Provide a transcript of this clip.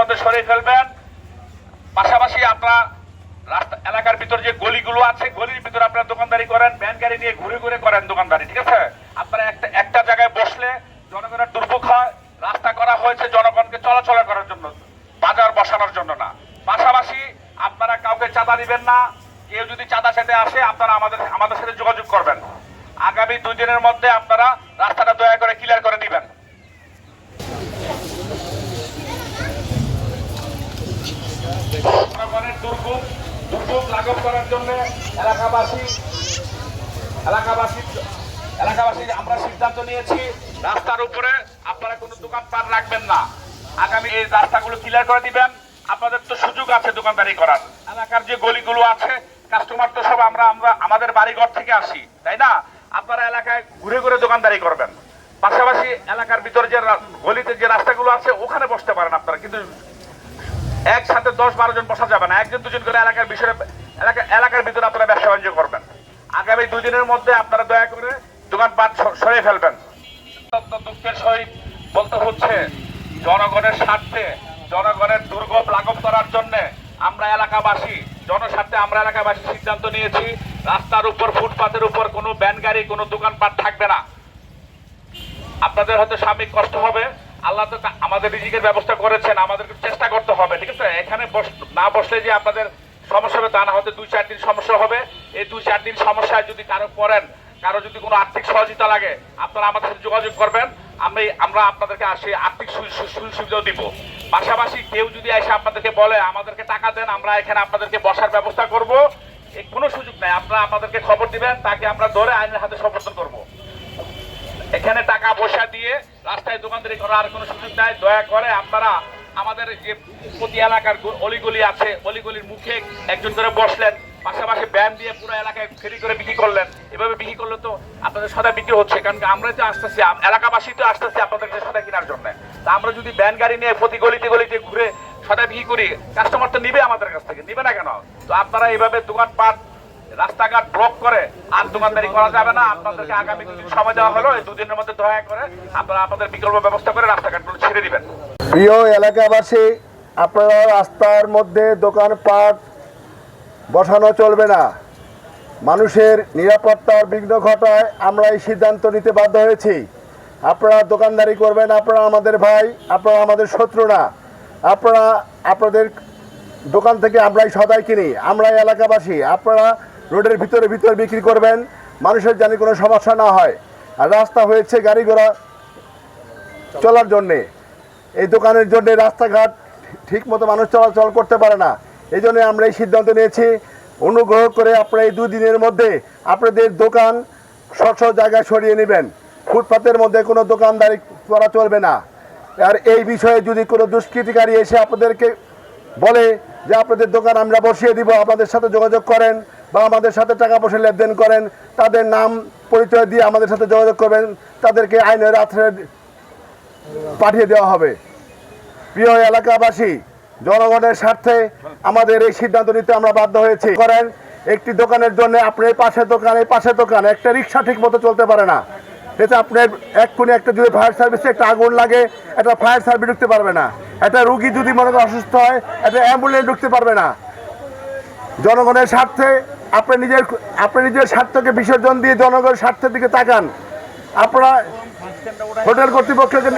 মধ্যে সরিয়ে ফেলবেন। পাশাপাশি আপনারা রাস্তা এলাকার ভিতর যে গলিগুলো আছে গলির ভিতরে আপনারা দোকানদারি করেন, ভ্যান গাড়ি নিয়ে ঘুরে ঘুরে করেন দোকানদারি, ঠিক আছে? আপনারা একটা জায়গায় বসলে জনগণের দুর্ভোগ হয়। রাস্তা করা হয়েছে জনগণকে চলাচল করার জন্য, বাজার বসানোর জন্য না। পাশাপাশি আপনারা কাউকে চাঁদা দিবেন না। কেউ যদি চাঁদা চাইতে আসে আপনারা আমাদের সাথে যোগাযোগ করবেন। আগামী 2 দিনের মধ্যে আপনারা রাস্তাটা দয়া করে ক্লিয়ার করে দিবেন। জনগণের দুর্ভোগ লাঘব করার জন্য এলাকাবাসী আমরা সিদ্ধান্ত নিয়েছি রাস্তার উপরে আপনারা কোনো দোকানপাট রাখবেন না। আগামী এই রাস্তাগুলো ক্লিয়ার করে দিবেন। আপনাদের তো সুযোগ আছে দোকানদারি করার। এলাকার যে গলিগুলো আছে কাস্টমার তো সব আমরা আমাদের বাড়িঘর থেকে আসি, তাই না? আপনারা এলাকায় ঘুরে ঘুরে দোকানদারি করবেন। পাশাপাশি এলাকার ভিতরে যে গলিতে যে রাস্তাগুলো আছে ওখানে বসতে পারেন আপনারা, কিন্তু একসাথে 10-12 জন বসা যাবে না। 1-2 জন করে এলাকার ভিতরে আপনারা ব্যবসা বাণিজ্য করবেন। আগামী 2 দিনের মধ্যে আপনারা দয়া করে দোকানপাট সরিয়ে ফেলবেন। দুঃখের সহিত বলতে হচ্ছে জনগণের স্বার্থে, জনগণের দুর্ভোগ লাঘব করার জন্য আমরা এলাকাবাসী সিদ্ধান্ত নিয়েছি রাস্তার উপর, ফুটপাতের উপর কোনো ভ্যান গাড়ি, কোনো দোকানপাট থাকবে না। আপনাদের হয়তো সাময়িক কষ্ট হবে, আল্লাহ তো আমাদের রিজিকের ব্যবস্থা করেছেন, আমাদেরকে চেষ্টা করতে হবে, ঠিক আছে? এখানে না বসলে যে আপনাদের সমস্যা হবে তা না, হয়তো 2-4 দিন সমস্যা হবে। এই 2-4 দিন সমস্যায় যদি কারো যদি কোনো আর্থিক সহযোগিতা লাগে আপনারা আমাদের সাথে যোগাযোগ করবেন। আমরা আপনাদেরকে আর্থিক সুবিধাও দিব। পাশাপাশি কেউ যদি এসে আপনাদেরকে বলে আমাদেরকে টাকা দেন, আমরা এখানে আপনাদেরকে বসার ব্যবস্থা করব, কোনো সুযোগ নাই। আপনারা আমাদেরকে খবর দিবেন, তাকে আমরা ধরে আইনের হাতে সমর্থন করব। এখানে টাকা পয়সা দিয়ে রাস্তায় দোকানদারি করার আর কোনো সুযোগ নাই। দয়া করে আপনারা আমাদের যে প্রতি এলাকার অলিগলি আছে, অলিগলির মুখে একজন করে বসলেন, পাশাপাশি ব্যান দিয়ে পুরো এলাকায় ফেরি করে বিক্রি করলেন। এভাবে বিক্রি করলে তো আপনাদের সদা বিক্রি হচ্ছে, কারণ আমরা তো আসতেছি, এলাকাবাসী তো আসতেছি আপনাদের কাছে সদা কেনার জন্য। তা আমরা যদি ব্যান গাড়ি নিয়ে প্রতি গলিতে গলিতে ঘুরে সদা বিক্রি করি, কাস্টমার তো নিবে আমাদের কাছ থেকে, নিবে না কেন? তো আপনারা এইভাবে দোকানপাট রাস্তাঘাট ব্লক করে আর দোকানদারি করা যাবে না। আপনাদেরকে আগামী 2 দিন সময় দেওয়া হলো। এই 2 দিনের মধ্যে দয়া করে আপনারা আপনাদের বিকল্প ব্যবস্থা করে রাস্তাঘাটগুলো ছেড়ে দিবেন। প্রিয় এলাকাবাসী, আপনারা রাস্তার মধ্যে দোকানপাট বসানো চলবে না। মানুষের নিরাপত্তার বিঘ্ন ঘটায় আমরা এই সিদ্ধান্ত নিতে বাধ্য হয়েছি। আপনারা দোকানদারি করবেন, আপনারা আমাদের ভাই, আপনারা আমাদের শত্রু না। আপনারা আপনাদের দোকান থেকে আমরাই সদাই কিনি, আমরাই এলাকাবাসী। আপনারা রোডের ভিতরে বিক্রি করবেন, মানুষের যেন কোনো সমস্যা না হয়। আর রাস্তা হয়েছে গাড়ি ঘোড়া চলার জন্যে, এই দোকানের জন্য রাস্তাঘাট ঠিক মতো মানুষ চলাচল করতে পারে না। এই জন্য আমরা এই সিদ্ধান্ত নিয়েছি। অনুগ্রহ করে আপনারা এই 2 দিনের মধ্যে আপনাদের দোকান স্ব জায়গায় সরিয়ে নেবেন। ফুটপাতের মধ্যে কোনো দোকানদারি করা চলবে না। আর এই বিষয়ে যদি কোনো দুষ্কৃতিকারী এসে আপনাদেরকে বলে যে আপনাদের দোকান আমরা বসিয়ে দিব, আপনাদের সাথে যোগাযোগ করেন বা আমাদের সাথে টাকা পয়সা লেনদেন করেন, তাদের নাম পরিচয় দিয়ে আমাদের সাথে যোগাযোগ করবেন, তাদেরকে আইনের আশ্রয়ে পাঠিয়ে দেওয়া হবে। প্রিয় এলাকাবাসী, জনগণের স্বার্থে আমাদের এই সিদ্ধান্ত নিতে আমরা বাধ্য হয়েছি। করেন একটি দোকানের জন্য আপনার এই পাশে দোকান একটা রিক্সা ঠিক মতো চলতে পারে না। এতে আপনার এক্ষুনি একটা যদি ফায়ার সার্ভিসে একটা আগুন লাগে, একটা ফায়ার সার্ভিস ঢুকতে পারবে না। একটা রুগী যদি মনে করেন অসুস্থ হয়, একটা অ্যাম্বুলেন্স ঢুকতে পারবে না। জনগণের স্বার্থে আপনি নিজের স্বার্থকে বিসর্জন দিয়ে জনগণের স্বার্থের দিকে তাকান। আপনারা হোটেল কর্তৃপক্ষকে